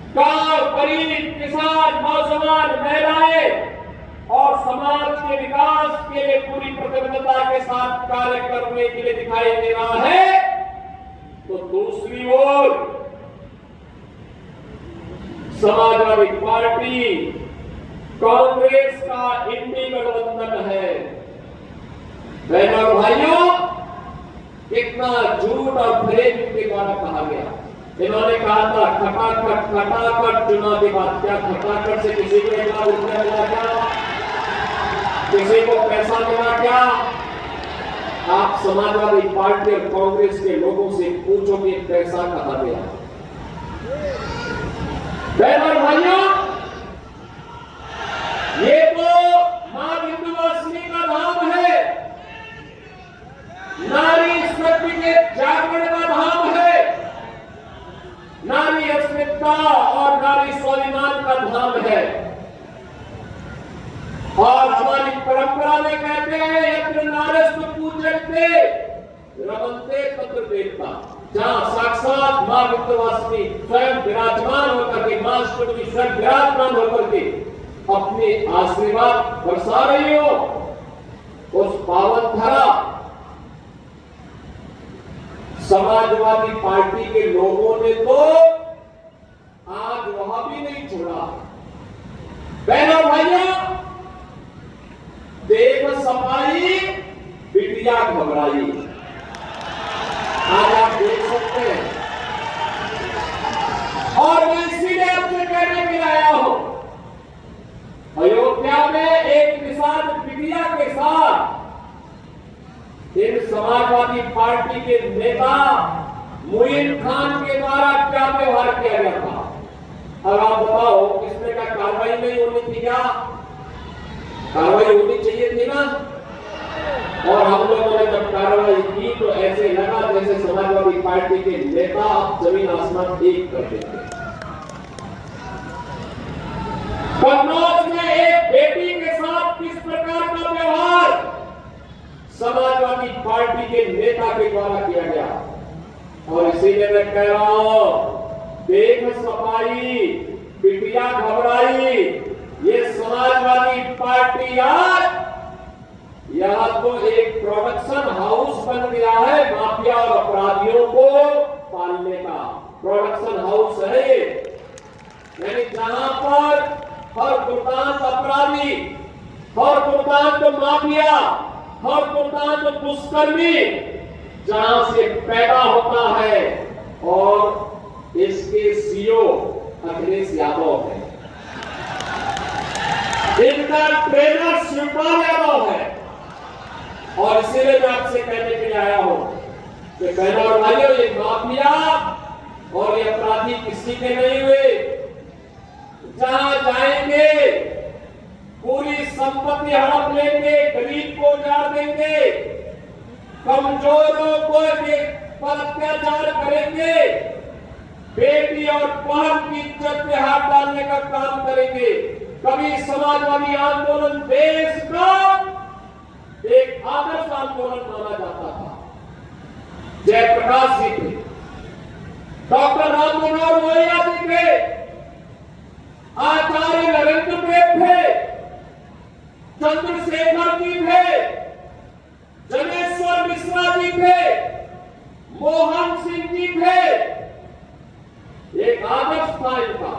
गांव, गरीब, किसान, नौजवान, महिलाएं और समाज के विकास के लिए पूरी प्रतिबद्धता के साथ कार्य करने के लिए दिखाई दे रहा है, तो दूसरी ओर समाजवादी पार्टी, कांग्रेस का इंडी गठबंधन है। बहनों और भाइयों, कितना झूठ और फरेब इनके द्वारा कहा गया। इन्होंने कहा था खटाखट चुनाव के बाद, क्या खटाखट से किसी को 1 लाख रुपया मिला क्या? किसी को पैसा मिला क्या? आप समाजवादी पार्टी और कांग्रेस के लोगों से पूछो कि पैसा कहां गया। बहनों और भाइयों, ये तो मां विंध्यवासिनी का धाम है, नारी शक्ति के जागरण का धाम है, नारी अस्मिता और नारी स्वाभिमान का धाम है। और हमारी परंपरा में कहते हैं यत्र नारस्तु पूज्यन्ते रमन्ते तत्र देवता, जहां साक्षात मां विंध्यवासिनी स्वयं विराजमान होकर के, मां अष्टमी स्वयं विराजमान होकर के अपने आशीर्वाद बरसा रही हो, उस पावन धरा समाजवादी पार्टी के लोगों ने तो आज वहां भी नहीं छोड़ा। बहनों भाइयों, देख सफाई बिटिया घबराई, आज आप देख सकते हैं। और मैं इसीलिए आपसे कहने के लिए आया हूं, अयोध्या में एक निषाद बिटिया के साथ इन समाजवादी पार्टी के नेता मुइन खान के द्वारा क्या व्यवहार किया गया था। अब आप बताओ, इसमें क्या कार्रवाई नहीं होनी थी? क्या कार्रवाई होनी चाहिए थी ना? और हम लोगों ने जब कार्रवाई की तो ऐसे लगा जैसे समाजवादी पार्टी के नेता जमीन आसमान एक कर देते। कन्नौज में एक बेटी के साथ किस प्रकार का व्यवहार समाजवादी पार्टी के नेता के द्वारा किया गया। और इसीलिए मैं कह रहा हूं, देख सफाई बिटिया घबराई, ये समाजवादी पार्टी आज यह तो एक प्रोडक्शन हाउस बन गया है, माफिया और अपराधियों को पालने का प्रोडक्शन हाउस है। यानी जहां पर हर दुर्दांत अपराधी, हर दुर्दांत माफिया, हर दुर्दांत दुष्कर्मी जहां से पैदा होता है, और इसके सीईओ अखिलेश यादव है, इनका ट्रेनर शिवपाल यादव है। और इसीलिए मैं आपसे कहने के लिए आया हूं कि बहनों और भाइयों, ये माफिया और ये अपराधी किसी के नहीं हुए। जहां जाएंगे पूरी संपत्ति हड़प लेंगे, गरीब को उजाड़ देंगे, कमजोरों को पर अत्याचार करेंगे, बेटी और बहन की इज्जत पे हाथ डालने का काम करेंगे। कभी समाजवादी आंदोलन देश का एक आदर्श आंदोलन माना जाता था। जयप्रकाश जी थे, डॉक्टर राम मनोहर लोहिया जी थे, आचार्य नरेंद्र देव थे, चंद्रशेखर जी थे, जनेश्वर मिश्रा जी थे, मोहन सिंह जी थे। एक आदर्श था इनका।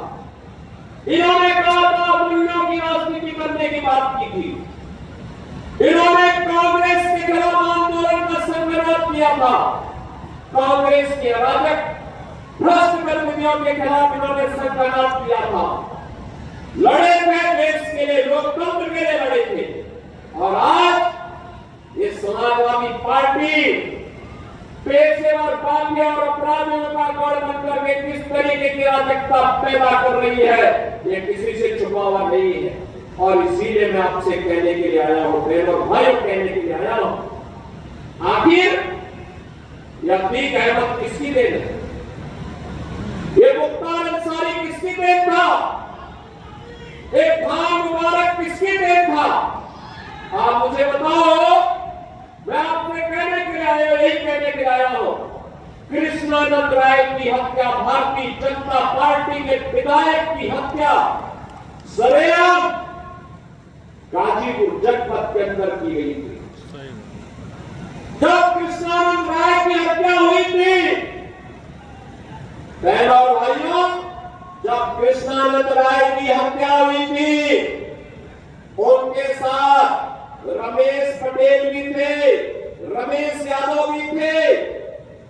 इन्होंने कहा था मूल्यों की राजनीति करने की बात की थी। इन्होंने कांग्रेस के खिलाफ आंदोलन का संघर्ष किया था। कांग्रेस के अराजक भ्रष्ट गतिविधियों के खिलाफ इन्होंने संघर्ष किया था। लड़े थे देश के लिए, लोकतंत्र के लिए लड़े थे। और आज ये समाजवादी पार्टी पेशेवर माफिया और अपराधियों का गढ़ बनकर के किस तरीके की अराजकता पैदा कर रही है, ये किसी से छुपा हुआ नहीं है। और इसीलिए मैं आपसे कहने के लिए आया हूं, बहनों भाइयों, कहने के लिए आया हूं, आखिर यह अतीक अहमद किसकी देन है? ये मुख्तार अंसारी किसकी देन था? एक खान मुबारक किसकी देन था? आप मुझे बताओ। मैं आपसे कहने के लिए आया, यही कहने के लिए आया हूं, कृष्णानंद राय की हत्या भारतीय जनता पार्टी के विधायक की हत्या सरेआम गाजीपुर जनपद के अंदर की गई थी। जब कृष्णानंद राय की हत्या हुई थी, बहनों और भाइयों, जब कृष्णानंद राय की हत्या हुई थी, उनके साथ रमेश पटेल भी थे, रमेश यादव भी थे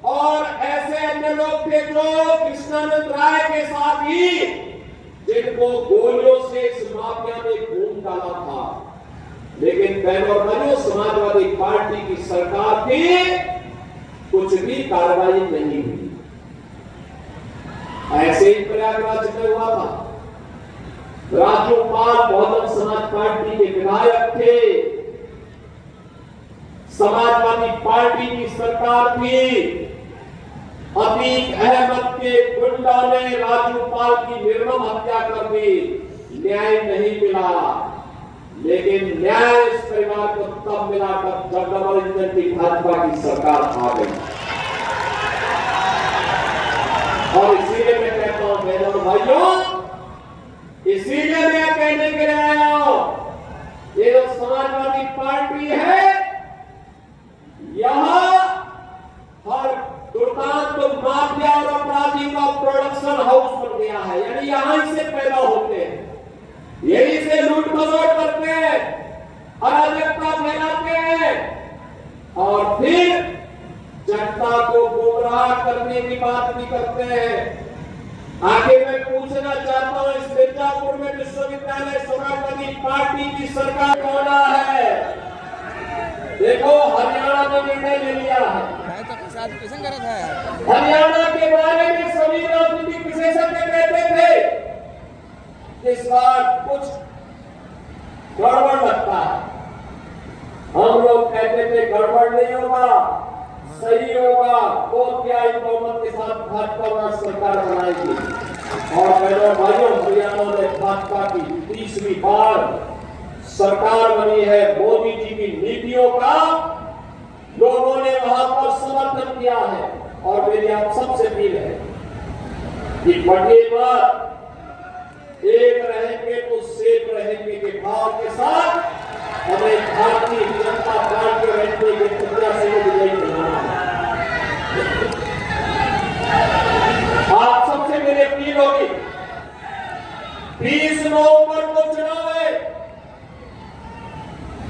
और ऐसे अन्य लोग थे जो कृष्णानंद राय के साथ ही जिनको गोलियों से इस माफिया ने खून डाला था। लेकिन बहनों और भाइयों, समाजवादी पार्टी की सरकार की कुछ भी कार्रवाई नहीं हुई। ऐसे ही प्रयागराज में हुआ था। राज्यपाल बहुजन समाज पार्टी के विधायक थे, समाजवादी पार्टी की सरकार थी। अतीक अहमद के गुंडा ने राज्यपाल की निर्मम हत्या कर दी, न्याय नहीं मिला। लेकिन न्याय इस परिवार को तब मिला जब डबल इंजन की भाजपा की सरकार आ गई। और इसीलिए मैं कहता हूं बहनों और भाइयों, इसीलिए मैं कहने के लिए आया हूं, ये जो समाजवादी पार्टी है, यहां हर दुर्दांत तो माफिया और अपराधी का प्रोडक्शन हाउस बन गया है। यानी यहां से पैदा होते हैं, यही से लूट खसोट करते हैं, अराजकता फैलाते हैं और फिर जनता को गुमराह करने की बात भी करते हैं। आगे मैं पूछना चाहता हूं, इस मिर्जापुर में विश्वविद्यालय समाजवादी पार्टी की सरकार होना है। देखो, हरियाणा ने निर्णय ले लिया है। हरियाणा के बारे में सभी राजनीतिक विशेषज्ञ कहते थे इस बार कुछ गड़बड़ लगता है। हम लोग कहते थे गड़बड़ नहीं होगा, सही होगा, तो क्या बहुमत के साथ भाजपा सरकार बनाएगी। और बहनों भाइयों, हरियाणा में भाजपा की तीसरी बार सरकार बनी है। मोदी जी की नीतियों का लोगों ने वहां पर समर्थन किया है। और मेरी आप सबसे अपील है कि बड़ी बात एक रहेंगे तो सेफ रहेंगे के भाव के साथ हमें भारतीय जनता पार्टी रहने के प्रत्याशी को विजयी बनाना है। आप सबसे मेरी अपील होगी, 20 नवंबर को चुनाव है।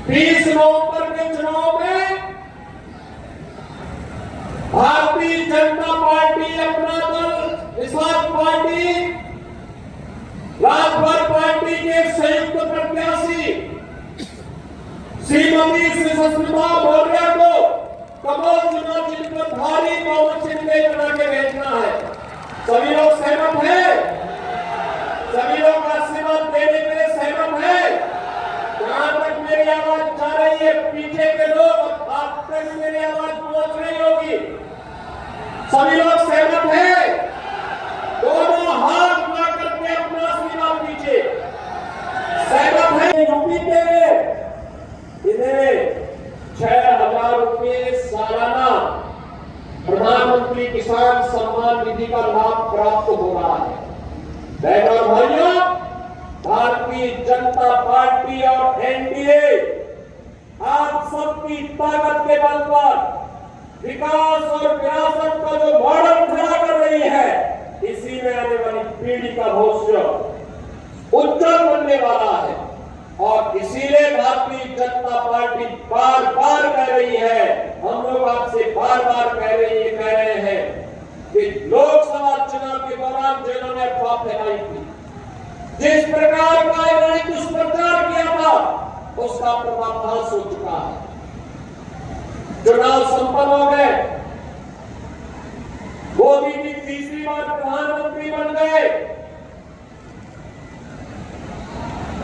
20 नवंबर के चुनाव में भारतीय जनता पार्टी, अपना दल, विकास पार्टी, राजभर पार्टी के संयुक्त प्रत्याशी श्रीमती सुष्मिता मौर्य को कमल चुनाव चिन्ह पर भारी बहुमत से विजयी बना के भेजना है। सभी लोग सहमत हैं? सभी लोग आशीर्वाद देने के लिए सहमत हैं? जहां तक मेरी आवाज जा रही है, पीछे के लोग आप तक मेरी आवाज पहुंच रही होगी। सभी लोग सहमत हैं? दोनों हाथ उठा करके अपना आशीर्वाद दीजिए। सहमत है? यूपी के इन्हें 6,000 रुपये सालाना प्रधानमंत्री किसान सम्मान निधि का लाभ प्राप्त हो रहा है। बहनों और भाइयों, भारतीय जनता पार्टी और एनडीए आप सबकी ताकत के बल पर विकास और विरासत का जो मॉडल खड़ा कर रही है, इसी में आने वाली पीढ़ी का भविष्य उज्जवल बनने वाला है। और इसीलिए भारतीय जनता पार्टी बार बार कह रही है, हम लोग आपसे बार बार कह रहे हैं कि लोकसभा चुनाव के दौरान जिन्होंने अफवाह फैलाई थी, जिस प्रकार का इन्होंने दुष्प्रचार किया था, उसका पर्दाफाश हो चुका है। चुनाव संपन्न हो गए, मोदी जी तीसरी बार प्रधानमंत्री बन गए।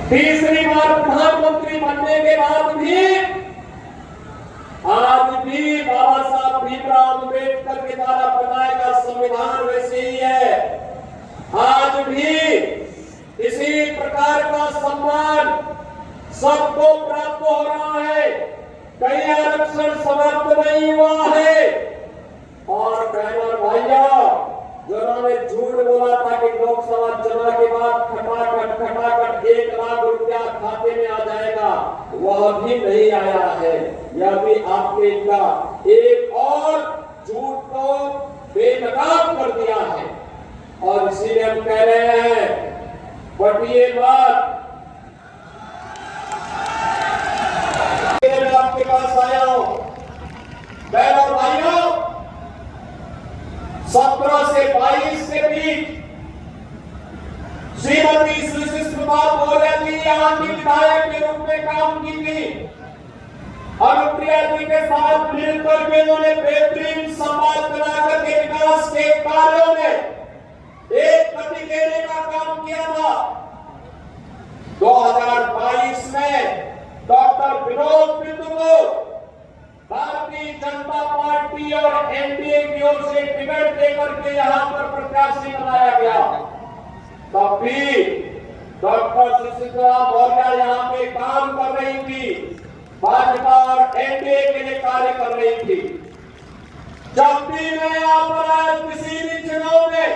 तीसरी बार प्रधानमंत्री बनने के बाद भी आज भी बाबा साहब भीमराव अम्बेडकर के द्वारा बनाया गया संविधान वैसे ही है। आज भी इसी प्रकार का सम्मान सबको प्राप्त हो रहा है। कई आरक्षण समाप्त नहीं हुआ है। और बहनों और भाइयों, जिन्होंने झूठ बोला था कि लोकसभा वह भी नहीं आया है। यह भी आपके इनका एक और झूठ को बेनकाब कर दिया है। और इसीलिए हम कह रहे हैं, बटिए मत। आपके पास आया हूं बहनों भाइयों, 17 से 22 के बीच श्रीमती सुषमा स्वराज जी यहाँ की विधायक के रूप में काम की थी। अनुप्रिया जी के साथ मिलकर के उन्होंने बेहतरीन समाज बनाकर के विकास के कार्यों में एक गति देने का काम किया था। 2022 में डॉक्टर विनोद बिंदु को भारतीय जनता पार्टी और एनडीए की ओर से टिकट देकर के यहां पर प्रत्याशी बनाया गया। तब भी डॉक्टर सुशीला मौर्य यहां पे काम कर रही थी, भाजपा और एनडीए के लिए कार्य कर रही थी। जब भी मैं यहाँ पर आया किसी भी चुनाव में,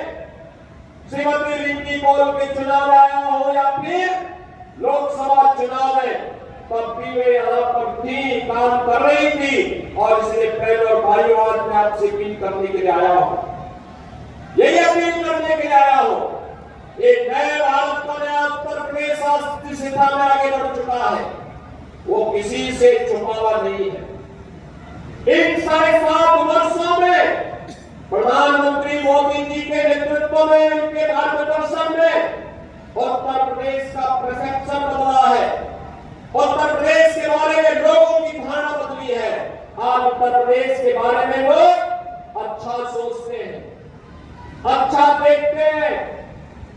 श्रीमती रिंकी कौर के चुनाव आया हो या फिर लोकसभा चुनाव में, तब भी वे यहाँ पर थी, काम कर रही थी। और इसलिए पहले और भाइयों, आज मैं आपसे अपील करने के लिए आया हूँ, यही अपील करने के लिए आया हूँ। एक नए भारत का नया उत्तर प्रदेश आज जिस दिशा में आगे बढ़ चुका है, वो किसी से छुपा हुआ नहीं है। इन 7.5 वर्षों में प्रधानमंत्री मोदी जी के नेतृत्व में, उनके मार्गदर्शन में उत्तर प्रदेश का परसेप्शन बदला है। उत्तर प्रदेश के बारे में लोगों की धारणा बदली है। आज उत्तर प्रदेश के बारे में लोग अच्छा सोचते हैं, अच्छा देखते हैं।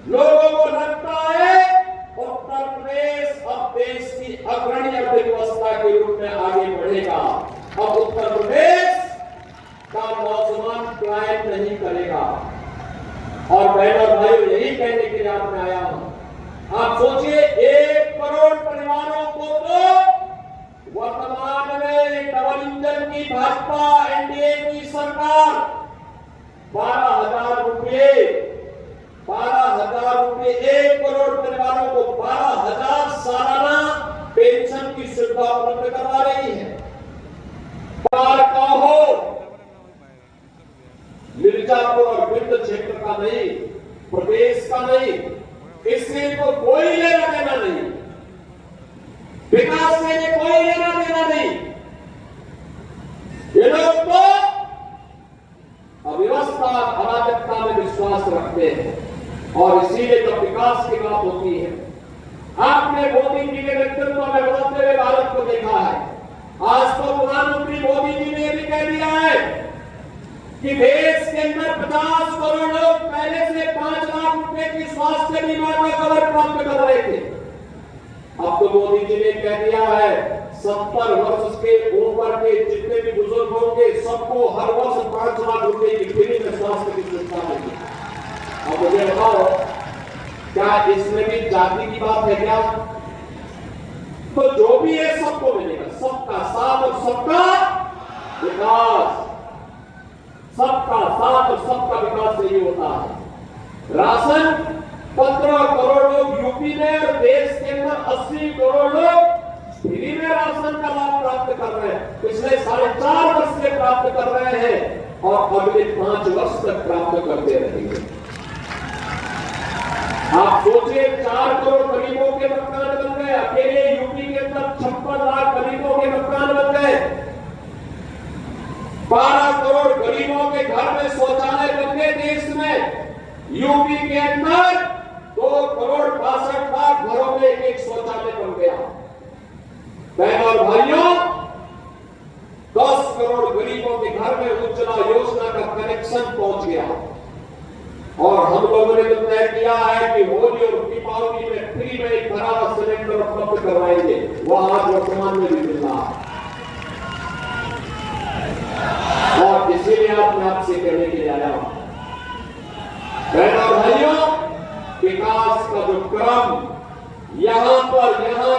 लोगों को लगता है उत्तर प्रदेश अब देश की अग्रणी अर्थव्यवस्था के रूप में आगे बढ़ेगा। अब उत्तर प्रदेश का नौजवान पलायन नहीं करेगा। और बहनों भाइयों, यही कहने के लिए आप में आया हूं। आप सोचिए, 1 करोड़ परिवारों को तो वर्तमान में डबल इंजन की भाजपा एनडीए की सरकार 12,000 रुपये 1 करोड़ परिवारों को 12,000 सालाना पेंशन की सुविधा उपलब्ध करवा रही है। का हो मिर्जापुर और बिंद क्षेत्र का नहीं, प्रदेश का नहीं, इससे तो कोई लेना देना नहीं, विकास से कोई लेना देना नहीं। ये लोग तो अव्यवस्था, अराजकता में विश्वास रखते हैं। और इसीलिए जब विकास की बात होती है, आपने मोदी जी के नेतृत्व में बदलते हुए भारत को देखा है। आज तो प्रधानमंत्री मोदी जी ने भी कह दिया है कि देश के अंदर 50 करोड़ लोग पहले से 5 लाख रुपए की स्वास्थ्य बीमा का कवर प्राप्त कर रहे थे। अब तो मोदी जी ने कह दिया है 70 वर्ष के ऊपर के जितने भी बुजुर्ग होंगे सबको हर वर्ष 5 लाख रुपए की फ्री में स्वास्थ्य की सुविधा मिलेगी। अब मुझे बताओ, क्या इसमें भी जाति की बात है क्या? तो जो भी है सबको मिलेगा, सबका साथ और सबका विकास, सबका साथ और सबका विकास यही होता है। राशन 15 करोड़ लोग यूपी में और देश के अंदर 80 करोड़ लोग फ्री में राशन का लाभ प्राप्त कर रहे हैं। पिछले 4.5 वर्ष से प्राप्त कर रहे हैं और अगले 5 वर्ष तक प्राप्त करते रहेंगे। आप सोचिए, 4 करोड़ गरीबों के मकान बन गए। अकेले यूपी के अंदर 56 लाख गरीबों के मकान बन गए। 12 करोड़ गरीबों के घर में शौचालय बन गए। देश में यूपी के अंदर 2 करोड़ 62 लाख घरों में एक शौचालय बन गया। बहनों और भाइयों, 10 करोड़ गरीबों के घर में उज्ज्वला योजना का कनेक्शन पहुंच गया। और हम लोगों ने तो तय किया है कि होली और दीपावली में फ्री में एक भरा सिलेंडर उपलब्ध करवाएंगे। वह आज वर्तमान में भी मिल रहा है। और इसीलिए आज मैं आपसे कहने के लिए आया हूं, बहनों और भाइयों, विकास का जो क्रम यहाँ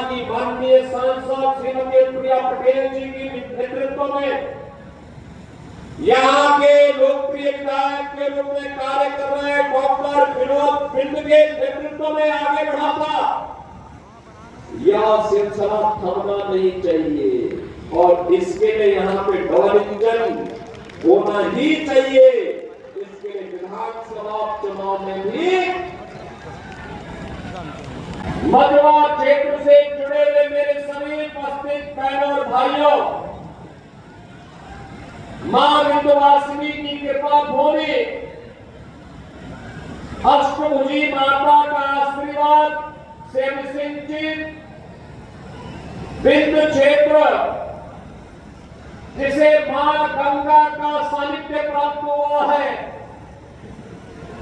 की माननीय सांसद श्रीमती प्रिया पटेल जी की नेतृत्व में यहाँ के लोकप्रिय विधायक के रूप में कार्य कर रहे डॉक्टर विनोद बिंद के नेतृत्व में आगे बढ़ा था। यह सिलसिला थमना नहीं चाहिए और इसके लिए यहाँ पे डबल इंजन होना ही चाहिए। इसके लिए विधानसभा चुनाव में भी मधुआ क्षेत्र से जुड़े हुए मेरे सभी उपस्थित बहनों और भाइयों, मां विंध्यवासिनी की कृपा भूमि अष्टभुजी माता का आशीर्वाद से सिंचित विंध्य क्षेत्र जिसे मां गंगा का सानिध्य प्राप्त हुआ है,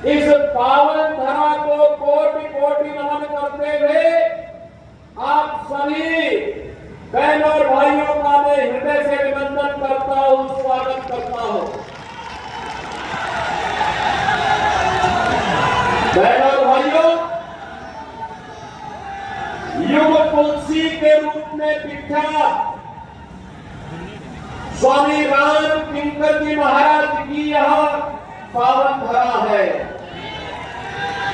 इस पावन धरा को कोटि कोटि नमन करते हुए आप सभी बहनों और भाइयों का मैं हृदय से अभिनंदन करता हूं, स्वागत करता हूं। बहनों और भाइयों, युग तुलसी के रूप में विख्यात स्वामी राम किंकर जी महाराज की यह पावन धरा है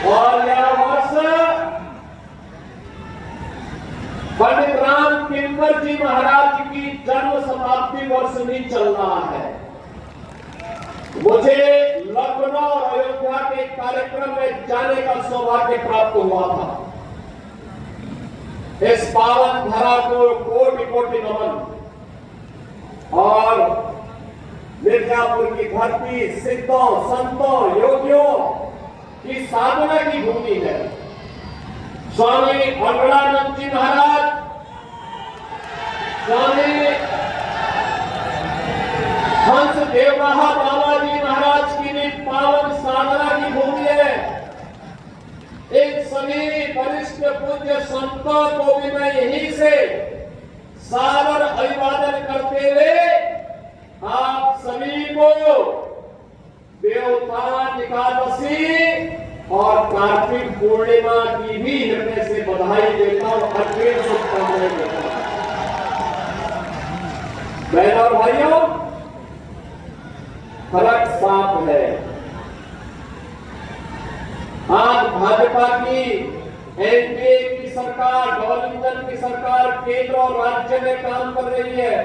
और यह वर्ष पंडित राम किंकर जी महाराज की जन्म शताब्दी वर्ष भी चल रहा है। मुझे लखनऊ और अयोध्या के कार्यक्रम में जाने का सौभाग्य प्राप्त हुआ था। इस पावन धरा को कोटि कोटि नमन और मिर्जापुर की धरती सिद्धों संतों योगियों की साधना की भूमि है। स्वामी अगड़ानंद जी महाराज, स्वामी हंस देवराहा बाबा जी महाराज की भी पावन साधना की भूमि है। इन सभी वरिष्ठ पूज्य संतों को भी मैं यहीं से सादर अभिवादन करते हुए आप सभी को देवोत्थान एकादशी और कार्तिक पूर्णिमा की भी हृदय से बधाई देता हूं, अग्रिम शुभकामनाएं देता हूं। बहनों और भाइयों, फर्क साफ है। आज भाजपा की एनडीए की सरकार, डबल इंजन की सरकार केंद्र और राज्य में काम कर रही है।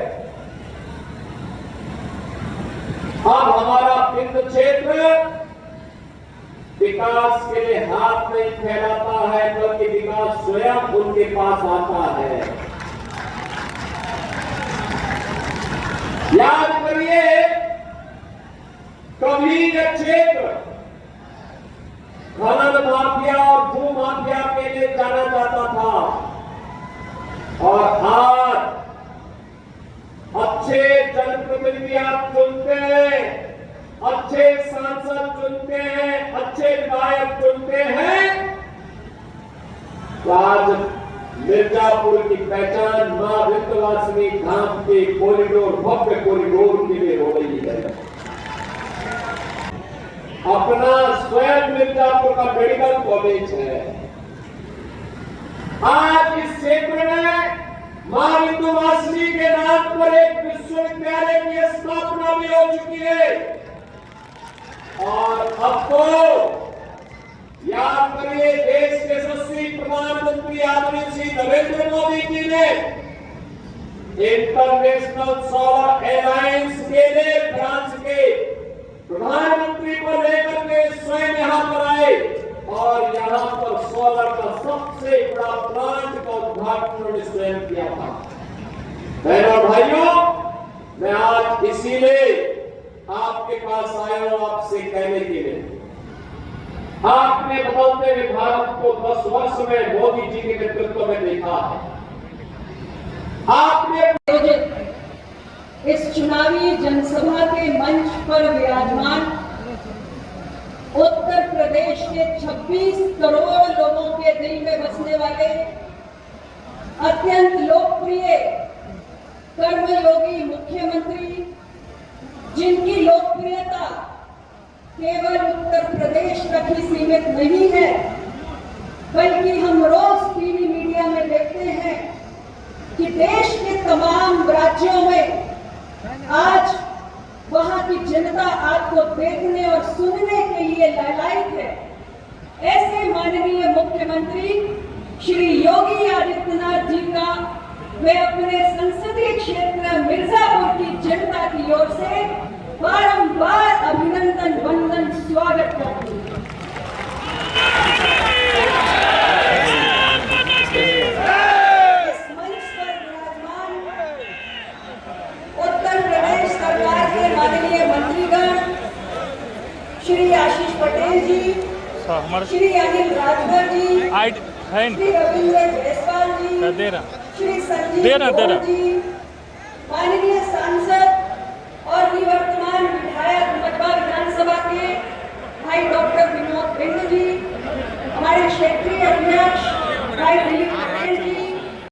अब हमारा विंध्य क्षेत्र विकास के लिए हाथ नहीं फैलाता है, बल्कि विकास स्वयं उनके पास आता है। याद करिए, कभी यह क्षेत्र खनन माफिया और भू माफिया के लिए जाना जाता था और आज अच्छे जनप्रतिनिधि आप चुनते हैं, अच्छे सांसद चुनते हैं, अच्छे विधायक चुनते हैं, तो आज मिर्जापुर की पहचान मां विंध्यवासिनी धाम के कॉरिडोर, भव्य कॉरिडोर के लिए हो रही है। अपना स्वयं मिर्जापुर का मेडिकल कॉलेज है। आज इस क्षेत्र में मां विंध्यवासिनी के नाम पर एक विश्वविद्यालय की स्थापना भी हो चुकी है और अब तो याद करिए, देश के यशस्वी प्रधानमंत्री आदरणीय श्री नरेंद्र मोदी जी ने इंटरनेशनल सौर एलायंस के लिए फ्रांस के प्रधानमंत्री को लेकर के स्वयं यहां पर आए और यहां पर सोलर का सबसे बड़ा प्लांट का उद्घाटन उन्होंने स्वयं किया था। बहनों और भाइयों, मैं आज इसीलिए आपके पास आया हूं आपसे कहने के लिए, आपने बदलते हुए भारत को 10 वर्ष में मोदी जी के नेतृत्व में देखा है। आपने इस चुनावी जनसभा के मंच पर विराजमान उत्तर प्रदेश के 26 करोड़ लोगों के दिल में बसने वाले अत्यंत लोकप्रिय कर्मयोगी मुख्यमंत्री, जिनकी लोकप्रियता केवल उत्तर प्रदेश तक ही सीमित नहीं है, बल्कि हम रोज टीवी मीडिया में देखते हैं कि देश के तमाम राज्यों में आज वहां की जनता आपको देखने और सुनने के लिए लालायित है। ऐसे माननीय मुख्यमंत्री श्री योगी आदित्यनाथ जी का मैं अपने संसदीय क्षेत्र मिर्जापुर की जनता की ओर से बारंबार अभिनंदन वंदन स्वागत करती हूँ। इस मंच पर विराजमान उत्तर प्रदेश सरकार के माननीय मंत्रीगण श्री आशीष पटेल जी, श्री अनिल राजभर जी, श्री रविंद्र जायसवाल जी, श्री संजीव जी,